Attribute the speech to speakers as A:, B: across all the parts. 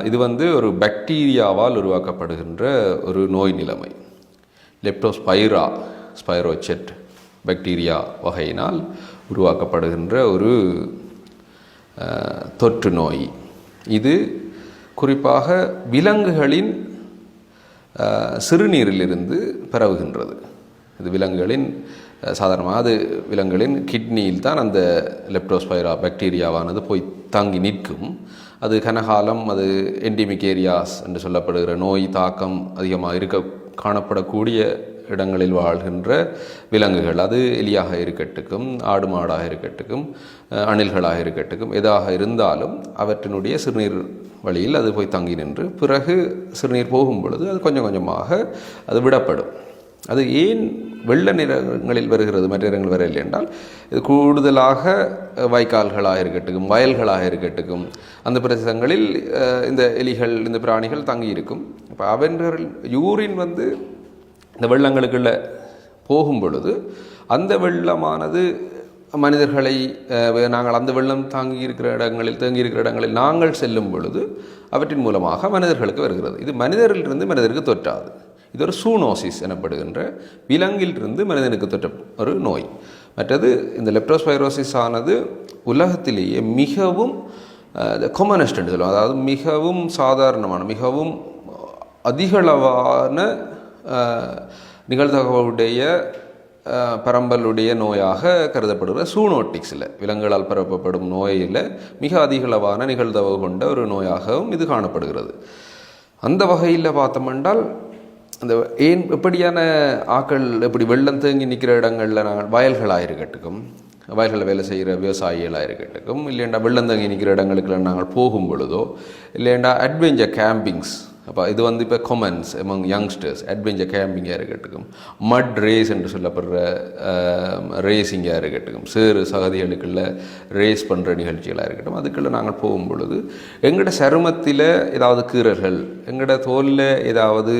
A: இது ஒரு பாக்டீரியாவால் உருவாக்கப்படுகின்ற ஒரு நோய் நிலைமை. லெப்டோஸ்பைரா ஸ்பைரோசெட் பாக்டீரியா வகையினால் உருவாக்கப்படுகின்ற ஒரு தொற்று நோய். இது குறிப்பாக விலங்குகளின் சிறுநீரிலிருந்து பரவுகின்றது. இது விலங்குகளின் சாதாரணமாக விலங்குகளின் கிட்னியில் தான் அந்த லெப்டோஸ்பைரா பாக்டீரியாவானது போய் தாங்கி நிற்கும். அது கனகாலம் அது என்டிமிக் ஏரியாஸ் என்று சொல்லப்படுகிற நோய் தாக்கம் அதிகமாக காணப்படக்கூடிய இடங்களில் வாழ்கின்ற விலங்குகள், அது எலியாக இருக்கட்டுக்கும், ஆடு மாடாக இருக்கட்டுக்கும், அணில்களாக இருக்கட்டுக்கும், எதாக இருந்தாலும் அவற்றினுடைய சிறுநீர் வழியில் அது போய் தங்கி நின்று பிறகு சிறுநீர் போகும் பொழுது அது கொஞ்சம் கொஞ்சமாக அது விடப்படும். அது ஏன் வெள்ள நிறங்களில் வருகிறது, மற்ற நிறங்கள் வரவில்லை என்றால் இது கூடுதலாக வாய்க்கால்களாக இருக்கட்டும், வயல்களாக இருக்கட்டும், அந்த பிரதேசங்களில் இந்த எலிகள் இந்த பிராணிகள் தங்கி இருக்கும். இப்போ அவர்கள் யூரின் இந்த வெள்ளங்களுக்குள்ள போகும் பொழுது அந்த வெள்ளமானது மனிதர்களை நாங்கள் அந்த வெள்ளம் தேங்கி இருக்கிற இடங்களில் நாங்கள் செல்லும் பொழுது அவற்றின் மூலமாக மனிதர்களுக்கு வருகிறது. இது மனிதரிலிருந்து மனிதருக்கு தொற்றாது. இது ஒரு சூனோசிஸ் எனப்படுகின்ற விலங்கிலிருந்து மனிதனுக்கு தொற்ற ஒரு நோய். மற்றது இந்த லெப்டோஸ்பைரோசிஸ் ஆனது உலகத்திலேயே மிகவும் காமனஸ்ட் என்று சொல்லுவோம். அதாவது மிகவும் சாதாரணமான, மிகவும் அதிகளவான நிகழ்தகவுடைய பரம்பலுடைய நோயாக கருதப்படுகிற சூனோட்டிக்ஸில், விலங்குகளால் பரப்பப்படும் நோயில் மிக அதிகளவான நிகழ்தகவு கொண்ட ஒரு நோயாகவும் இது காணப்படுகிறது. அந்த வகையில் பார்த்தோம்னால் அந்த எப்படியான ஆக்கள் எப்படி வெள்ளம் தேங்கி நிற்கிற இடங்களில் நாங்கள் வயல்களாக இருக்கட்டுக்கும், வயல்களில் வேலை செய்கிற விவசாயிகளாக இருக்கட்டுக்கும், இல்லைண்டா வெள்ளம் தேங்கி நிற்கிற இடங்களுக்கு நாங்கள் போகும் பொழுதோ, இல்லைண்டா அட்வென்ச்சர் கேம்பிங்ஸ், அப்போ இது இப்போ கொமன்ஸ் எமங் யங்ஸ்டர்ஸ் அட்வென்ச்சர் கேம்பிங்காக இருக்கட்டும், மட் ரேஸ் என்று சொல்லப்படுற ரேசிங்காக இருக்கட்டும், சேறு சகதிகளுக்குள்ள ரேஸ் பண்ணுற நிகழ்ச்சிகளாக இருக்கட்டும், அதுக்குள்ளே நாங்கள் போகும் பொழுது எங்களோட சருமத்தில் ஏதாவது கீறல்கள், எங்களோட தோலில் ஏதாவது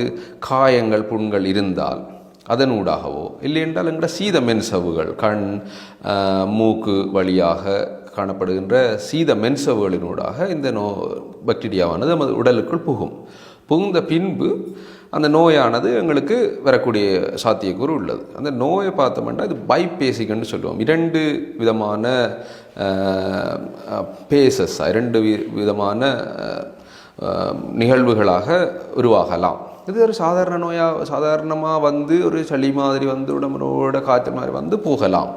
A: காயங்கள் புண்கள் இருந்தால் அதனூடாகவோ, இல்லை என்றால் எங்களோட சீத மென்சவுகள், கண் மூக்கு வழியாக காணப்படுகின்ற சீத மென்சவுகளினூடாக இந்த பாக்டீரியாவானது நமது உடலுக்குள் புகுந்த பின்பு அந்த நோயானது எங்களுக்கு வரக்கூடிய சாத்தியக்கூறு உள்ளது. அந்த நோயை பார்த்தோம்னா இது பைபேசிக்னு சொல்லுவோம். 2 விதமான பேசஸ், 2 விதமான நிகழ்வுகளாக உருவாகலாம். இது ஒரு சாதாரண நோயாக சாதாரணமாக ஒரு சளி மாதிரி உடம்போட காய்ச்சல் மாதிரி போகலாம்.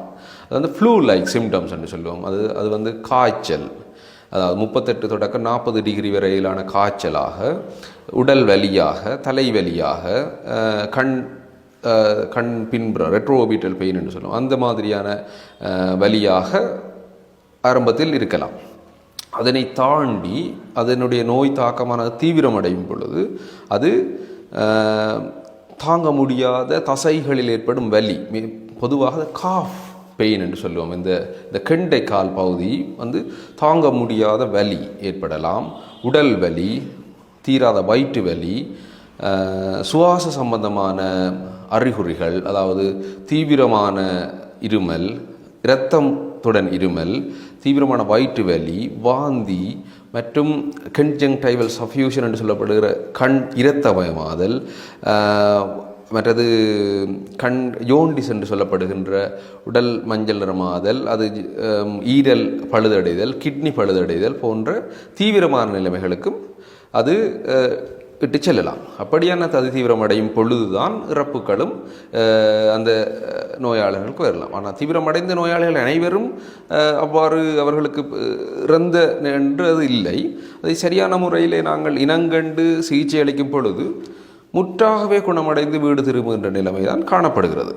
A: அது ஃப்ளூ லைக் சிம்டம்ஸ் என்று சொல்லுவோம். அது காய்ச்சல், அதாவது 38 தொடக்கம் 40 டிகிரி வரையிலான காய்ச்சலாக, உடல் வலியாக, தலைவலியாக, கண் பின்புறம் ரெட்ரோபிட்டல் பெயின் என்று சொல்லுவோம், அந்த மாதிரியான வலியாக ஆரம்பத்தில் இருக்கலாம். அதனை தாண்டி அதனுடைய நோய் தாக்கமானது தீவிரமடையும் பொழுது அது தாங்க முடியாத தசைகளில் ஏற்படும் வலி, பொதுவாக காஃப் பெயின் என்று சொல்லுவோம். இந்த கெண்டை கால் பகுதி தாங்க முடியாத வலி ஏற்படலாம். உடல் வலி, தீராத வயிற்று வலி, சுவாச சம்பந்தமான அறிகுறிகள், அதாவது தீவிரமான இருமல், இரத்தத்துடன் இருமல், தீவிரமான வயிற்று வலி, வாந்தி மற்றும் கன்ஜங்டைவல் சஃப்யூஷன் என்று சொல்லப்படுகிற கண் இரத்தமயமாதல், மற்றது யோண்டிஸ் என்று சொல்லப்படுகின்ற உடல் மஞ்சள் நிறமாதல், அது ஈரல் பழுதடைதல், கிட்னி பழுதடைதல் போன்ற தீவிரமான நிலைமைகளுக்கும் அது இட்டு செல்லலாம். அப்படியான தீவிரமடையும் பொழுதுதான் இறப்புகளும் அந்த நோயாளர்களுக்கு வரலாம். ஆனால் தீவிரமடைந்த நோயாளிகள் அனைவரும் அவ்வாறு அவர்களுக்கு இறந்த என்று அது இல்லை. அதை சரியான முறையிலே நாங்கள் இனங்கண்டு சிகிச்சை அளிக்கும் பொழுது முற்றாகவே குணமடைந்து வீடு திரும்புகின்ற நிலைமைதான் காணப்படுகிறது.